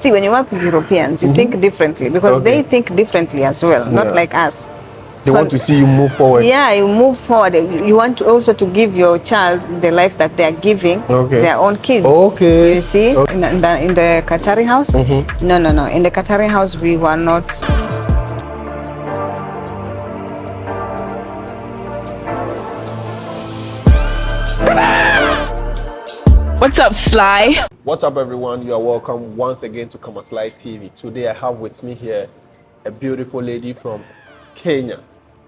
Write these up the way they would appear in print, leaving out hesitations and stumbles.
See, when you work with Europeans, you think differently because they think differently as well, not like us. They want to see you move forward. Yeah, you move forward. You want to also to give your child the life that they are giving their own kids. Okay. You see, in the Qatari house? No. In the Qatari house, we were not. What's up, Sly? What's up, everyone? You are welcome once again to Sly TV. Today I have with me here a beautiful lady from Kenya.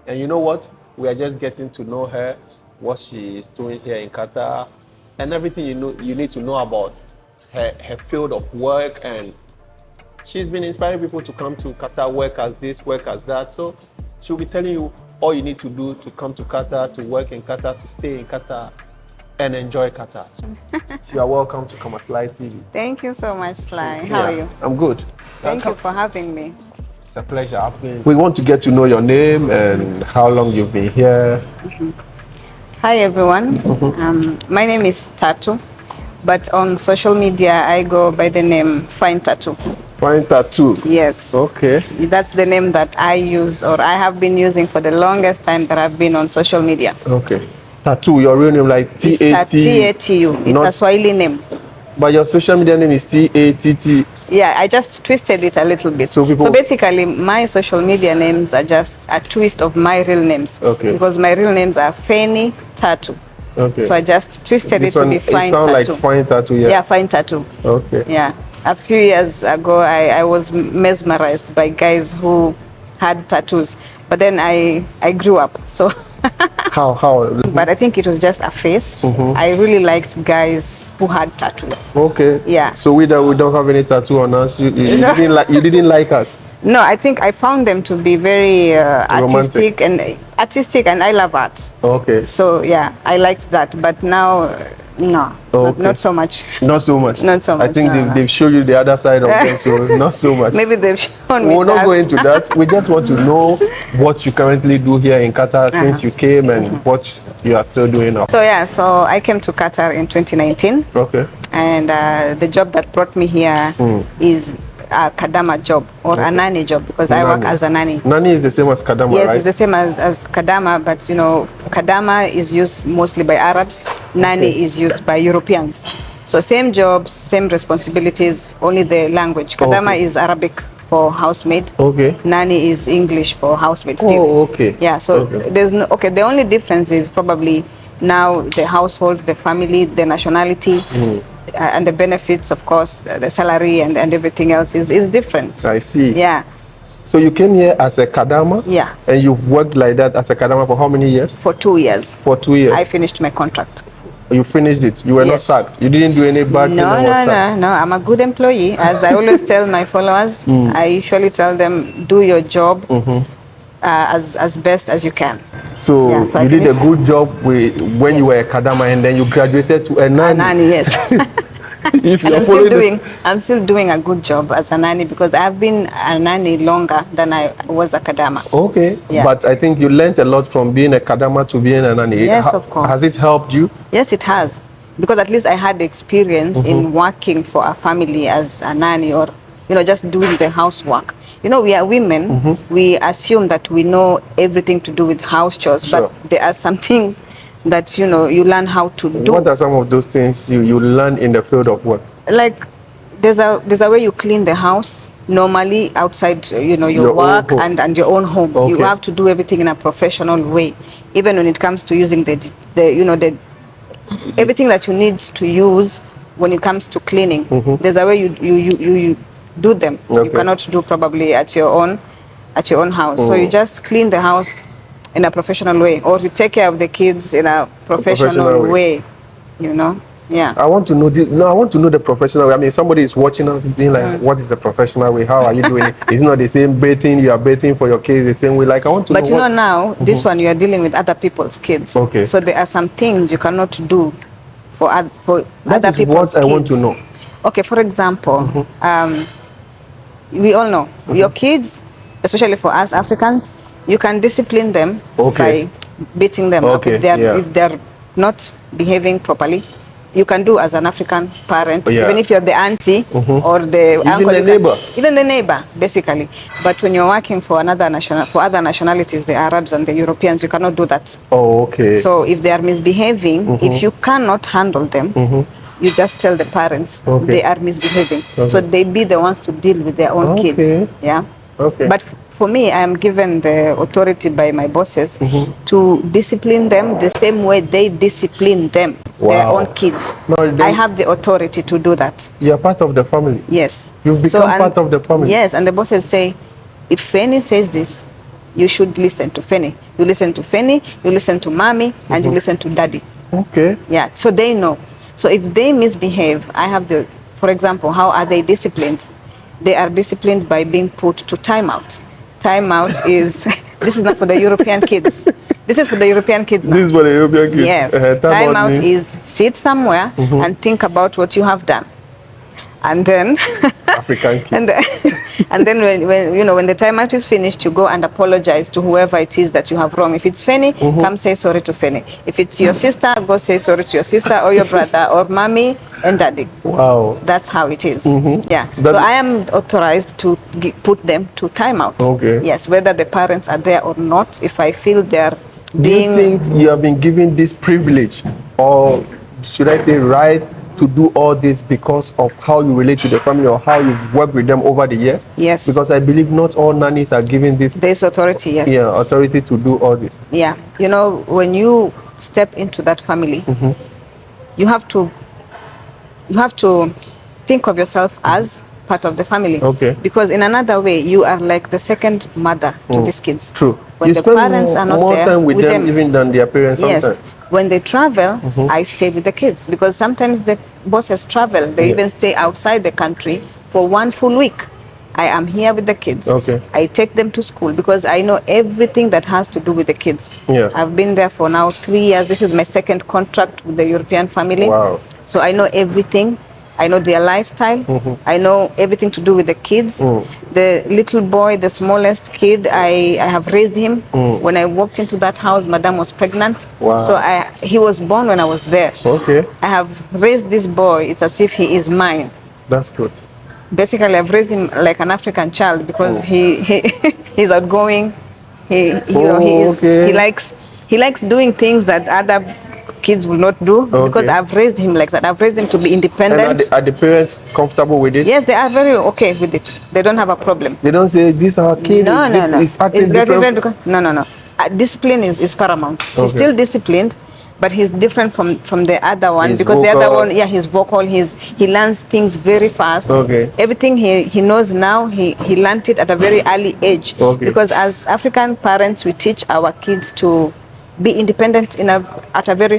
And you know what? We are just getting to know her, what she is doing here in Qatar, and everything you need to know about her field of work. And she's been inspiring people to come to Qatar, work as this, work as that. So she'll be telling you all you need to do to come to Qatar, to work in Qatar, to stay in Qatar, and enjoy Qatar. You are welcome to Sly TV. Thank you so much, Sly. How are you? I'm good. Thank you for having me. It's a pleasure. We want to get to know your name and how long you've been here. Hi, everyone. My name is Tatu, but on social media, I go by the name Fine Tattoo. Fine Tattoo? Yes. Okay. That's the name that I use, or I have been using for the longest time that I've been on social media. Okay. Tattoo, your real name like T-A-T? T-A-T-U. It's a Swahili name. But your social media name is T-A-T-T? Yeah, I just twisted it a little bit. So basically, my social media names are just a twist of my real names. Okay. Because my real names are Feni Tattoo. Okay. So I just twisted it to be Fine Tattoo. It sounds like Fine Tattoo, yeah? Yeah, Fine Tattoo. Okay. Yeah. A few years ago, I was mesmerized by guys who had tattoos. But then I grew up, so... How? But I think it was just a face. I really liked guys who had tattoos. Okay. Yeah. So we don't have any tattoo on us. You didn't like us. No, I think I found them to be very artistic and I love art. Okay. So yeah, I liked that. But now, no, not so much. Not so much. Not so much. I think they've shown you the other side of it, so not so much. Maybe they've shown me. We'll not go into that. We just want to know what you currently do here in Qatar since you came and what you are still doing now. So yeah, so I came to Qatar in 2019. Okay. And the job that brought me here is a Kadama job or a nanny job because I work as a nanny. Nanny is the same as Kadama, yes, right? It's the same as Kadama, but you know, Kadama is used mostly by Arabs, nanny is used by Europeans. So same jobs, same responsibilities, only the language. Kadama is Arabic for housemaid. Okay. Nanny is English for housemaid still. Oh, okay. Yeah, so there's no, the only difference is probably now the household, the family, the nationality, and the benefits, of course, the salary and everything else is different. I see. Yeah. So you came here as a Kadama? Yeah. And you've worked like that as a Kadama for how many years? For 2 years. For 2 years? I finished my contract. You finished it? You were not sacked? You didn't do any bad thing? No. I'm a good employee. As I always tell my followers, I usually tell them, do your job as best as you can. So, you did a good job when you were a Kadama and then you graduated to a nanny. A nanny, yes. If you I'm still doing a good job as a nanny because I've been a nanny longer than I was a Kadama. Okay, but I think you learned a lot from being a Kadama to being a nanny. Yes, of course. Has it helped you? Yes, it has. Because at least I had experience in working for a family as a nanny or, you know, just doing the housework. You know, we are women. We assume that we know everything to do with house chores, but there are some things that, you know, you learn how to do. What are some of those things you learn in the field of work? Like, there's a way you clean the house normally outside, you know, your work and your own home. Okay. You have to do everything in a professional way, even when it comes to using the everything that you need to use when it comes to cleaning. There's a way you do them. You cannot do probably at your own house. So you just clean the house in a professional way, or you take care of the kids in a professional way, you know. Yeah. I want to know this. No, I want to know the professional way. I mean, somebody is watching us being like, what is the professional way? How are you doing it? It's not the same bathing, you are bathing for your kids the same way. Like, I want to know. But you know now, this one, you are dealing with other people's kids. Okay. So there are some things you cannot do for other people's kids. That is what I want to know. Okay, for example, we all know your kids, especially for us Africans, you can discipline them by beating them up if they're not behaving properly. you can do as an African parent, Yeah. even if you're the auntie or the Even uncle, the neighbor. even the neighbor, basically. But when you're working for for other nationalities, the Arabs and the Europeans, you cannot do that. Oh, okay. So if they are misbehaving, if you cannot handle them, you just tell the parents they are misbehaving. So they be the ones to deal with their own kids. Yeah. Okay. But for me, I am given the authority by my bosses to discipline them the same way they discipline them, their own kids. No, I have the authority to do that. You're part of the family. Yes. You've become part of the family. Yes, and the bosses say, if Fanny says this, you should listen to Fanny. You listen to Fanny, you listen to mommy, and you listen to daddy. Okay. Yeah, so they know. So if they misbehave, I have the, for example, how are they disciplined? They are disciplined by being put to timeout. Timeout is, this is not for the European kids. This is for the European kids now. This is for the European kids. Yes. Timeout is sit somewhere and think about what you have done. And then African kids. and then when the timeout is finished, you go and apologize to whoever it is that you have wrong. If it's Fanny, come say sorry to Fanny. If it's your sister, go say sorry to your sister or your brother or mommy and daddy. Wow. That's how it is. Yeah. So I am authorized to put them to timeout. Okay. Yes, whether the parents are there or not, if I feel they're being... Do you think you have been given this privilege, or should I say right, to do all this because of how you relate to the family or how you've worked with them over the years? Yes. Because I believe not all nannies are given this authority, yes. Yeah, authority to do all this. Yeah. You know, when you step into that family, you have to think of yourself as part of the family. Okay. Because in another way, you are like the second mother to these kids. True. When the parents are not more there, time with them even than their parents. Yes. Sometimes. When they travel, I stay with the kids because sometimes the bosses travel. They even stay outside the country for 1 full week. I am here with the kids. Okay. I take them to school because I know everything that has to do with the kids. Yeah. I've been there for now 3 years. This is my second contract with the European family. Wow. So I know everything. I know their lifestyle. I know everything to do with the kids. The little boy, the smallest kid, I have raised him. When I walked into that house, Madame was pregnant. Wow. So he was born when I was there. Okay. I have raised this boy. It's as if he is mine. That's good. Basically, I've raised him like an African child because he's outgoing. He likes doing things that other kids will not do because I've raised him like that. I've raised him to be independent. And are the parents comfortable with it? Yes, they are very okay with it. They don't have a problem. They don't say this our kid is acting different. No. Discipline is paramount. He's still disciplined, but he's different from the other one because the other one, he's vocal. He learns things very fast. Okay. Everything he knows now, he learned it at a very early age. Okay. Because as African parents, we teach our kids to be independent at a very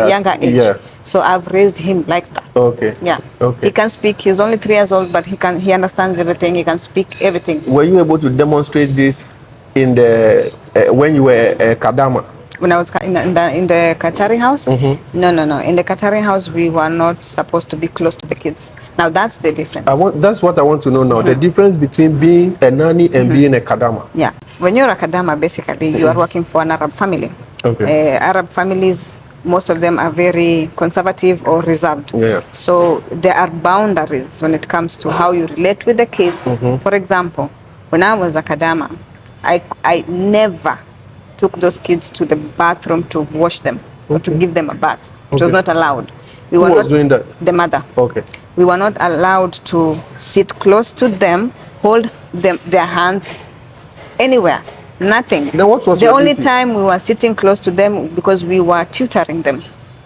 younger age. Yeah. So I've raised him like that. Okay. Yeah. Okay. He can speak. He's only 3 years old, but he understands everything. He can speak everything. Were you able to demonstrate this in the when you were Kadama? When I was in the Qatari house? No. In the Qatari house, we were not supposed to be close to the kids. Now that's the difference. That's what I want to know now. The difference between being a nanny and being a Kadama. Yeah. When you're a Kadama, basically, you are working for an Arab family. Okay. Arab families, most of them are very conservative or reserved. Yeah. So there are boundaries when it comes to how you relate with the kids. For example, when I was a Kadama, I never took those kids to the bathroom to wash them or to give them a bath. It was not allowed. Who was doing that? The mother. Okay. We were not allowed to sit close to them, hold their hands anywhere. Nothing. Then what was the only time we were sitting close to them because we were tutoring them.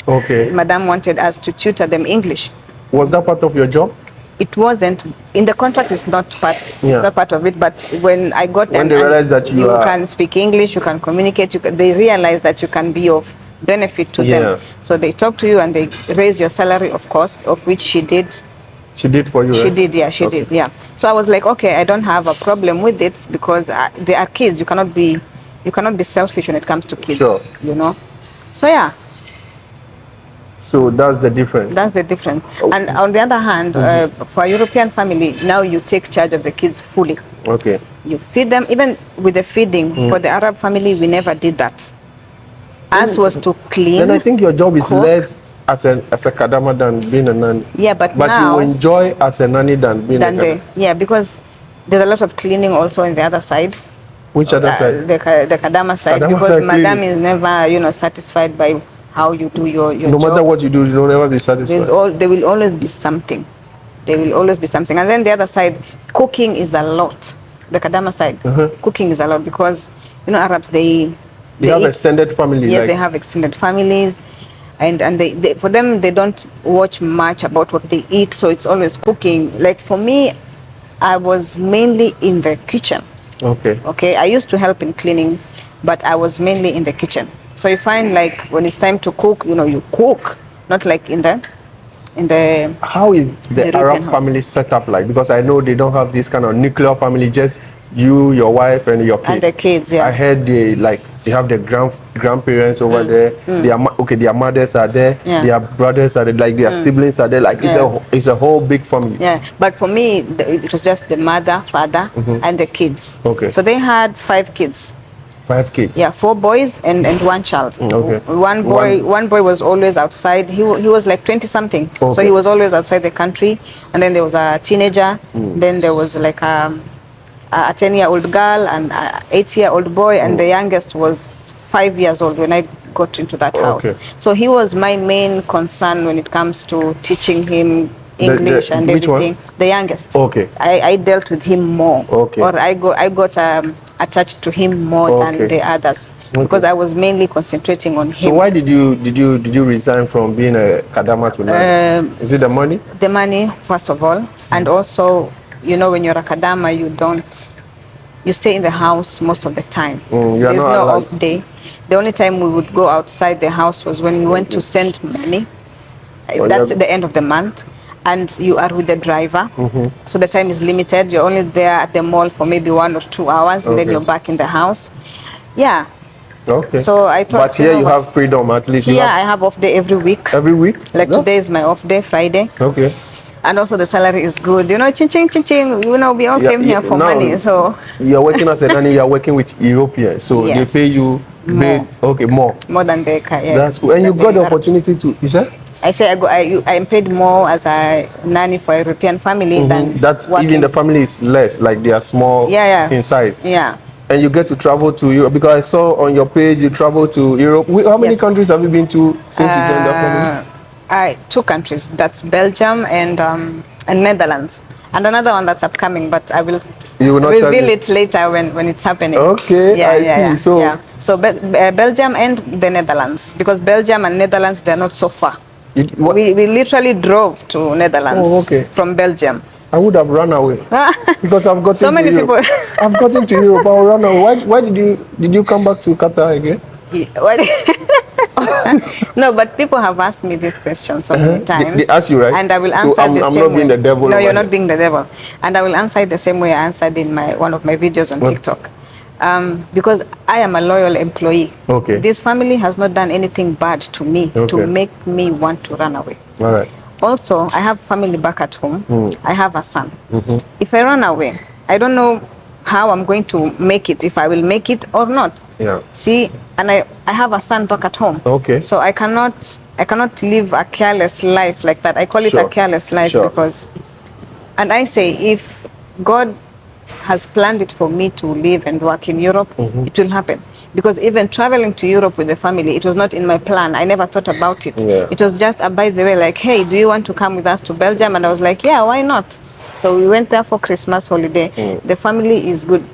Okay. Madam wanted us to tutor them English. Was that part of your job? It wasn't. In the contract, it's not part. It's not part of it. But when I got them, they realized that you can speak English, you can communicate. They realize that you can be of benefit to them. So they talk to you and they raise your salary, of course, of which she did. She did for you. She did, yeah. She did, yeah. So I was like, okay, I don't have a problem with it because they are kids. You cannot be selfish when it comes to kids. Sure. You know. So yeah. So that's the difference. That's the difference. And on the other hand, for a European family, now you take charge of the kids fully. Okay. You feed them, even with the feeding. For the Arab family, we never did that. Us was to clean. Then I think your job is as a Kadama than being a nanny. Yeah, but you now enjoy as a nanny than being a Kadama. Yeah, because there's a lot of cleaning also in the other side. Which other side? The Kadama side, Kadama because side Madam cleaning. is never, satisfied by how you do your No job. matter what you do, you'll never be satisfied. There will always be something. There will always be something. And then the other side, cooking is a lot. The Kadama side, cooking is a lot because, Arabs, they have eat, extended family. Yes, they have extended families. And they for them, they don't watch much about what they eat. So it's always cooking. Like for me, I was mainly in the kitchen. Okay. I used to help in cleaning, but I was mainly in the kitchen. So you find like when it's time to cook, you cook, not like in the. How is the Arab family set up like? Because I know they don't have this kind of nuclear family, just you, your wife, and your kids. And the kids, yeah. I heard they have their grandparents over there. Their mothers are there. Yeah. Their brothers are there. Like their siblings are there. Like it's a whole big family. Yeah, but for me, it was just the mother, father, and the kids. Okay. So they had 5 kids. 5 kids. Yeah, 4 boys and 1 child. Okay. One boy was always outside. He was like 20 something. Okay. So he was always outside the country. And then there was a teenager. Then there was like a 10-year-old girl and a 8-year-old boy, and the youngest was 5 years old when I got into that house. So he was my main concern when it comes to teaching him English and everything. Which one? The youngest. Okay. I dealt with him more. Okay. Or I got attached to him more than the others, because I was mainly concentrating on him. So why did you resign from being a Kadama to nanny? Is it the money? The money, first of all, and also, when you're a Kadama, you stay in the house most of the time. There's no off day. The only time we would go outside the house was when we went to send money. That's at the end of the month. And you are with the driver, so the time is limited. You're only there at the mall for maybe 1 or 2 hours, and then you're back in the house. Yeah. Okay. So I thought. But here you have freedom at least. Yeah, I have off day every week. Every week? Like today is my off day, Friday. Okay. And also the salary is good. Ching ching ching ching. We all came here for money. So you're working as a nanny. You're working with Europeans, so they pay you more. More than they can. Yeah. That's good. And you got the opportunity to. You said? I say I am paid more as a nanny for a European family than that. Working. Even the family is less, like they are small in size. Yeah. And you get to travel to Europe, because I saw on your page you travel to Europe. How many countries have you been to since you joined the family? 2 countries. That's Belgium and Netherlands, and another one that's upcoming, but I will reveal it later when it's happening. Okay, I see. So Belgium and the Netherlands, because Belgium and Netherlands, they're not so far. We literally drove to Netherlands from Belgium. I would have run away because I've gotten so many to Europe. people. I've gotten to Europe. I'll run away. Why did you come back to Qatar again? No, but people have asked me this question so many times. They ask you, right? And I will answer I'm the same not way. being the devil. No, you're not being the devil. And I will answer it the same way I answered in one of my videos on TikTok. Because I am a loyal employee. Okay. This family has not done anything bad to me to make me want to run away. All right. Also, I have family back at home. I have a son. If I run away, I don't know how I'm going to make it, if I will make it or not. Yeah. See, and I have a son back at home. Okay. So I cannot live a careless life like that. I call it a careless life because, and I say, if God has planned it for me to live and work in Europe, it will happen. Because even traveling to Europe with the family, it was not in my plan. I never thought about it. Yeah. It was just by the way, like, hey, do you want to come with us to Belgium? And I was like, yeah, why not? So we went there for Christmas holiday. The family is good.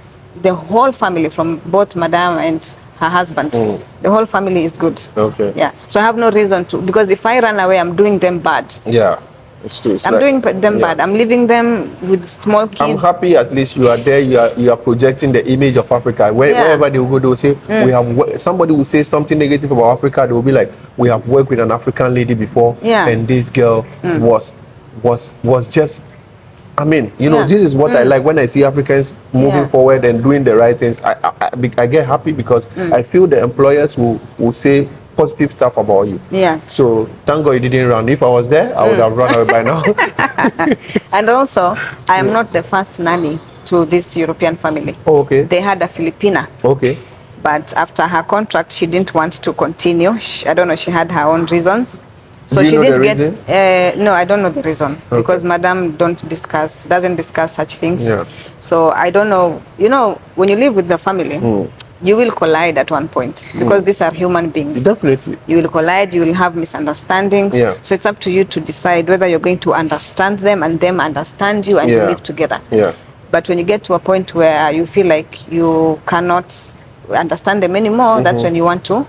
The whole family, from both Madame and her husband, the whole family is good. Okay. Yeah. So I have no reason to, because if I run away, I'm doing them bad. Yeah. It's true. I'm doing them bad. I'm leaving them with small kids. I'm happy at least you are there. You are projecting the image of Africa. Wherever they will go, they will say we have. Somebody will say something negative about Africa. They will be like, we have worked with an African lady before, and this girl was just. I mean, this is what I like when I see Africans moving forward and doing the right things. I get happy because I feel the employers will say positive stuff about you. Yeah. So thank God you didn't run. If I was there, I would have run away by now. And also, I am not the first nanny to this European family. Oh, okay. They had a Filipina. Okay. But after her contract, she didn't want to continue. I don't know, she had her own reasons. So Do you she know did the get reason? no, I don't know the reason because Madam doesn't discuss such things. Yeah. So I don't know. You know, when you live with the family, you will collide at one point because these are human beings. Definitely. You will collide, you will have misunderstandings. Yeah. So it's up to you to decide whether you're going to understand them and them understand you and you live together. Yeah. But when you get to a point where you feel like you cannot understand them anymore, that's when you want to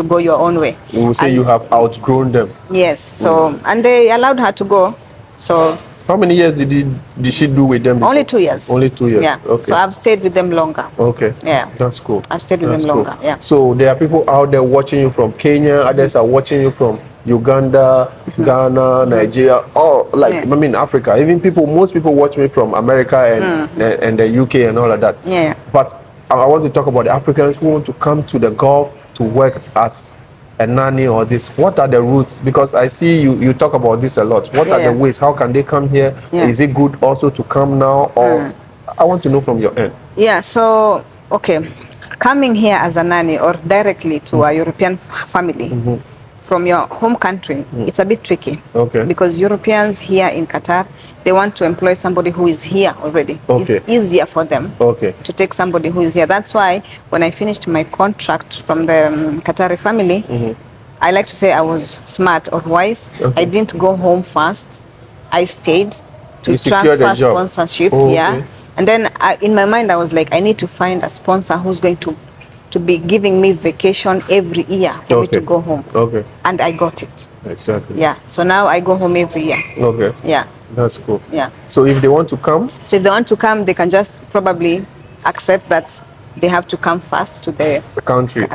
go your own way. You will say And you have outgrown them. yes, so and they allowed her to go. So how many years did she do with them before? Only 2 years. Only 2 years. Yeah. Okay. So I've stayed with them longer. Okay. Yeah. That's cool. I've stayed with them longer. Yeah. So there are people out there watching you from Kenya, others are watching you from Uganda, Ghana, Nigeria, or like I mean Africa. Even most people watch me from America and the UK and all of that. Yeah. But I want to talk about the Africans who want to come to the Gulf to work as a nanny or this. What are the routes? Because I see you talk about this a lot. What are the ways? How can they come here? Is it good also to come now? Or I want to know from your end. Yeah, so okay. Coming here as a nanny or directly to a European family from your home country, it's a bit tricky. Okay. Because Europeans here in Qatar, they want to employ somebody who is here already. Okay. It's easier for them to take somebody who is here. That's why when I finished my contract from the Qatari family, I like to say I was smart or wise. I didn't go home fast. I stayed to transfer sponsorship. Yeah. And then in my mind, I was like, I need to find a sponsor who's going to be giving me vacation every year for me to go home. Okay. And I got it. Exactly. Yeah. So now I go home every year. Okay. Yeah. That's cool. Yeah. So if they want to come? So if they want to come, they can just probably accept that they have to come first to the country.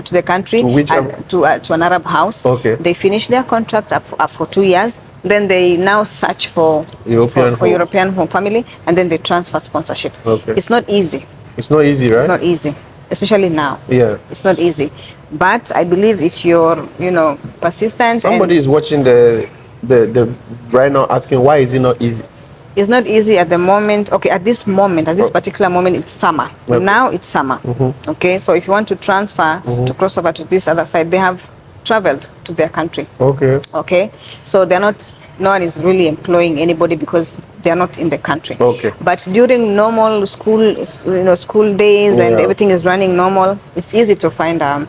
To an Arab house. Okay. They finish their contract for 2 years. Then they now search for European home family, and then they transfer sponsorship. Okay. It's not easy. It's not easy, right? It's not easy, especially now. Yeah. It's not easy. But I believe if you're, persistent. Somebody is watching the right now asking, why is it not easy? It's not easy at the moment. Okay, at this particular moment, it's summer. Okay. Now it's summer. Okay, so if you want to transfer to cross over to this other side, they have traveled to their country. Okay. Okay, so no one is really employing anybody because they're not in the country. Okay. But during normal school days and everything is running normal, it's easy to find a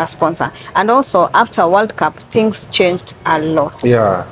sponsor. And also after World Cup, things changed a lot. Yeah.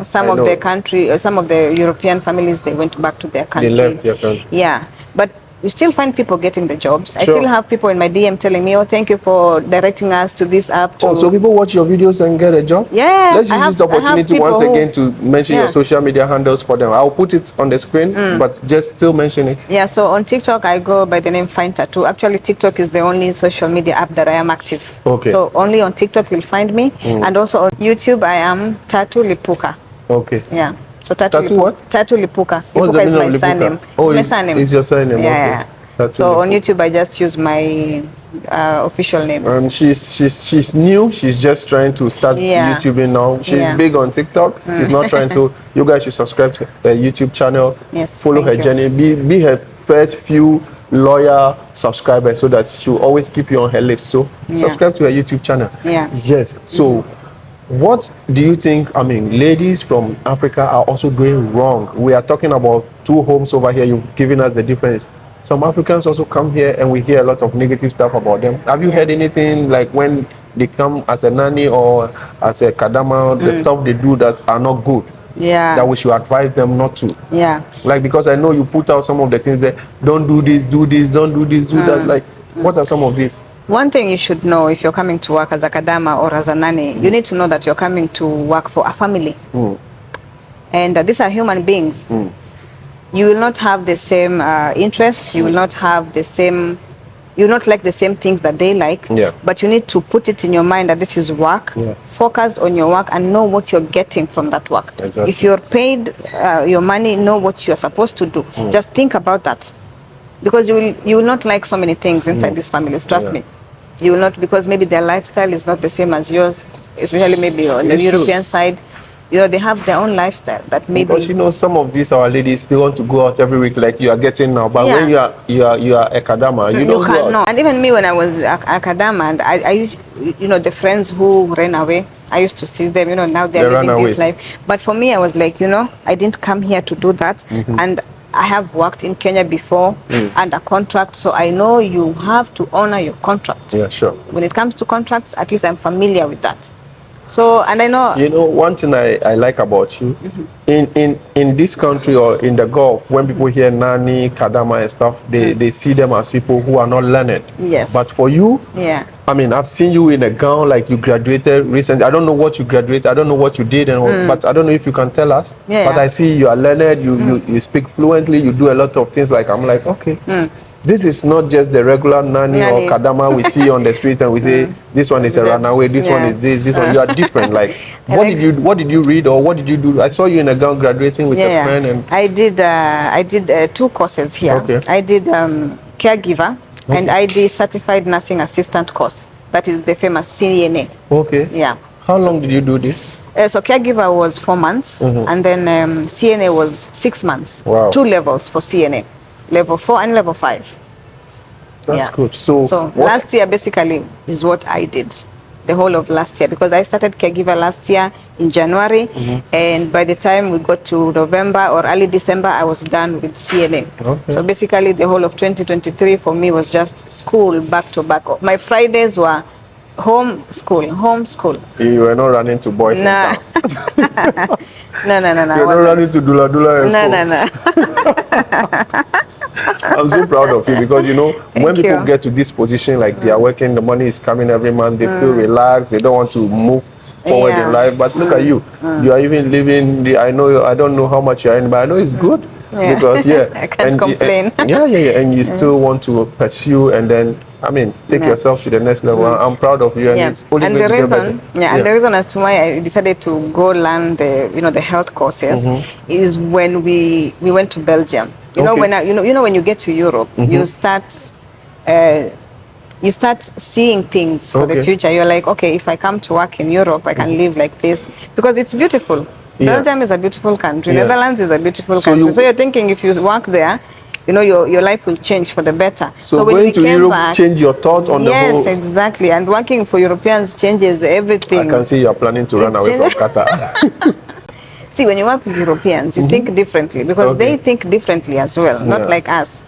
Some of the European families, they went back to their country. They left their country. Yeah, but you still find people getting the jobs. Sure. I still have people in my DM telling me, oh, thank you for directing us to this app. So people watch your videos and get a job? Yeah. Let's use this opportunity once again to mention your social media handles for them. I'll put it on the screen, but just still mention it. Yeah, so on TikTok, I go by the name Find Tattoo. Actually, TikTok is the only social media app that I am active. Okay. So only on TikTok you'll find me. And also on YouTube, I am Tattoo Lipuka. Okay. Yeah. So Tattoo what? Tattoo Lipuka. Lipuka is my surname. Oh, it's my surname. It's your surname. Yeah. Okay. So on YouTube, I just use my official names. She's new. She's just trying to start YouTubing now. She's big on TikTok. She's not trying. So you guys should subscribe to her YouTube channel. Yes. Follow her journey. Be her first few loyal subscribers so that she'll always keep you on her lips. So subscribe to her YouTube channel. Yeah. Yes. So. What do you think, ladies from Africa are also doing wrong? We are talking about two homes over here. You've given us the difference. Some Africans also come here and we hear a lot of negative stuff about them. Have you heard anything like when they come as a nanny or as a Kadama, the stuff they do that are not good? Yeah. That we should advise them not to. Yeah. Like, because I know you put out some of the things that don't do this, don't do this, do that. Like, what are some of these? One thing you should know if you're coming to work as a Kadama or as a nanny, you need to know that you're coming to work for a family. And these are human beings. You will not have the same interests. You will not have the same, you will not like the same things that they like. Yeah. But you need to put it in your mind that this is work. Yeah. Focus on your work and know what you're getting from that work. Exactly. If you're paid your money, know what you're supposed to do. Just think about that. Because you will not like so many things inside these families, trust me. You will not, because maybe their lifestyle is not the same as yours, especially maybe on the European side. they have their own lifestyle that maybe. Because some of these our ladies, they want to go out every week like you are getting now. But Yeah. when you are a Kadama, you don't go out. No. And even me when I was at Kadama, and I used, the friends who ran away, I used to see them. Now they're living runaways. this life. But for me, I was like, I didn't come here to do that, and I have worked in Kenya before under contract, so I know you have to honor your contract. Yeah, sure. When it comes to contracts, at least I'm familiar with that. So, and I know. One thing I like about you, in this country or in the Gulf, when people hear Nanny, Kadama and stuff, they see them as people who are not learned. Yes. But for you, yeah. I mean, I've seen you in a gown like you graduated recently. I don't know what you graduated. I don't know what you did, but I don't know if you can tell us. Yeah. But I see you are learned. You speak fluently. You do a lot of things. Like I'm like, okay. This is not just the regular nanny or Kadama we see on the street and we say this one is a runaway, this one is this one. You are different. Like what did you read or what did you do? I saw you in a gown graduating with a friend, and I did 2 courses here. Okay. I did caregiver and I did certified nursing assistant course. That is the famous CNA. Okay. Yeah. How long did you do this? So caregiver was 4 months, and then CNA was 6 months. Wow. 2 levels for CNA. Level 4 and level 5. That's good. So last year basically is what I did, the whole of last year, because I started caregiver last year in January, and by the time we got to November or early December, I was done with CNA. Okay. So basically the whole of 2023 for me was just school back to back. My Fridays were home school. You were not running to boys. Nah. No. You're not running to Dula. No. I'm so proud of you because when people get to this position, like they are working, the money is coming every month, they feel relaxed, they don't want to move forward in life. But look at you, you are even living. I don't know how much you're in, but I know it's good because I can't complain. And you still want to pursue and then take yourself to the next level. I'm proud of you, and it's only and going the to reason, get better. And the reason as to why I decided to go learn the health courses is when we went to Belgium. When you get to Europe, you start seeing things for the future. You're like, okay, if I come to work in Europe, I can live like this because it's beautiful. Belgium is a beautiful country. Netherlands is a beautiful country. So you're thinking if you work there, your life will change for the better. So when going to Europe change your thought on the whole. Yes, exactly. And working for Europeans changes everything. I can see you're planning to run away from Qatar. See, when you work with Europeans, you think differently because they think differently as well, not like us.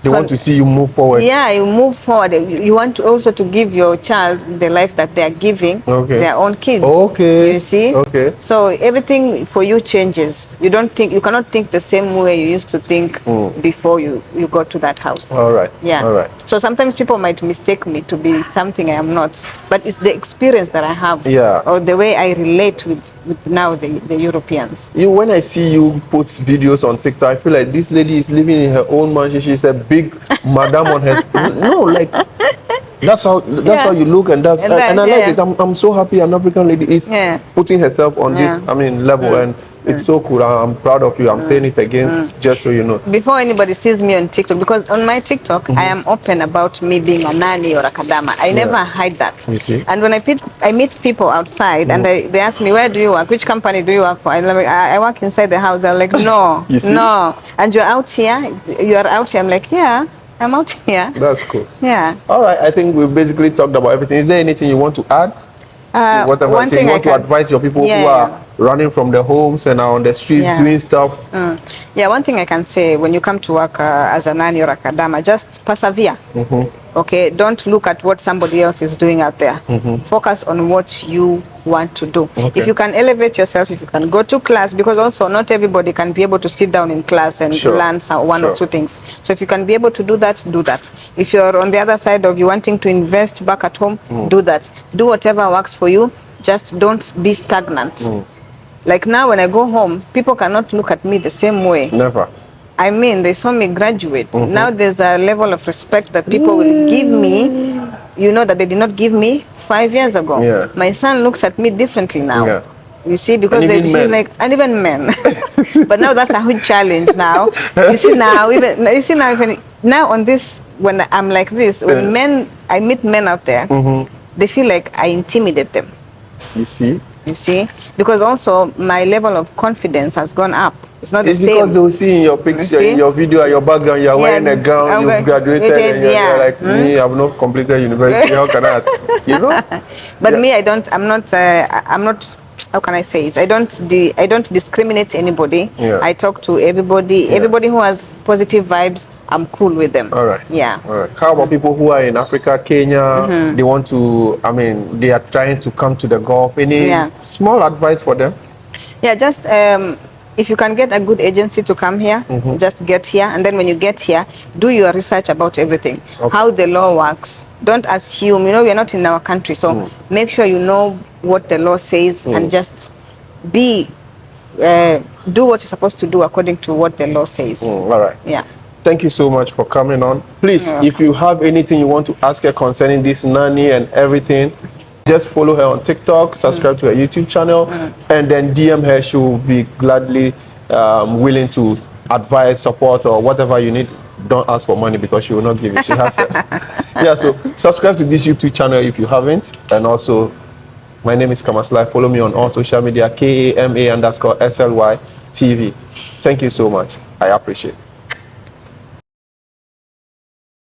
They want to see you move forward. Yeah, you move forward. You want also to give your child the life that they are giving their own kids. Okay. You see? Okay. So everything for you changes. You cannot think the same way you used to think before you got to that house. All right. Yeah. All right. So sometimes people might mistake me to be something I am not, but it's the experience that I have. Yeah. Or the way I relate with now the Europeans. When I see you put videos on TikTok, I feel like this lady is living in her own mansion. She's a big madam on her. No, like that's how you look, and I like it. I'm so happy an African lady is putting herself on this level, and it's so cool. I'm proud of you. I'm saying it again just so you know. Before anybody sees me on TikTok, because on my TikTok I am open about me being a nanny or a Kadama. I never hide that. You see? And when I meet people outside and they ask me, where do you work? Which company do you work for? I work inside the house. They're like, no, no. And you're out here? You are out here? I'm like, yeah, I'm out here. That's cool. Yeah. All right. I think we've basically talked about everything. Is there anything you want to add? Whatever I say, you want to advise your people who are running from the homes and are on the streets doing stuff? Yeah, one thing I can say, when you come to work as a nanny or a Kadama, just persevere. Okay, don't look at what somebody else is doing out there. Focus on what you want to do. If you can elevate yourself, if you can go to class, because also not everybody can be able to sit down in class and learn one or two things. So if you can be able to do that, do that. If you're on the other side of you wanting to invest back at home, do that. Do whatever works for you. Just don't be stagnant. Like now when I go home, people cannot look at me the same way. Never. I mean, they saw me graduate. Now there's a level of respect that people will give me, that they did not give me 5 years ago. Yeah. My son looks at me differently now. Yeah. You see, because and even men. But now that's a huge challenge now. Even now on this, when I'm like this, when I meet men out there, they feel like I intimidate them. You see? You see, because also my level of confidence has gone up. It's not It's the because same. they will see in your picture, in your video, and your background, you're wearing a gown, you've graduated, and you're like, me, I've not completed university, how can I, you know? But me, I'm not, how can I say it? I don't discriminate anybody. I talk to everybody. Everybody who has positive vibes, I'm cool with them. All right. Yeah. All right. How about people who are in Africa, Kenya, they want to, I mean, they are trying to come to the Gulf. Any small advice for them? Yeah, just if you can get a good agency to come here, just get here. And then when you get here, do your research about everything, how the law works. Don't assume, you know, we're not in our country. So make sure you know what the law says and just do what you're supposed to do according to what the law says. All right. Yeah. Thank you so much for coming on. Please, if you have anything you want to ask her concerning this nanny and everything, just follow her on TikTok, subscribe to her YouTube channel, and then DM her. She will be gladly willing to advise, support, or whatever you need. Don't ask for money because she will not give it. She has it. Yeah, so subscribe to this YouTube channel if you haven't. And also, my name is Kamasly. Follow me on all social media, KAMA_SLY TV. Thank you so much. I appreciate it.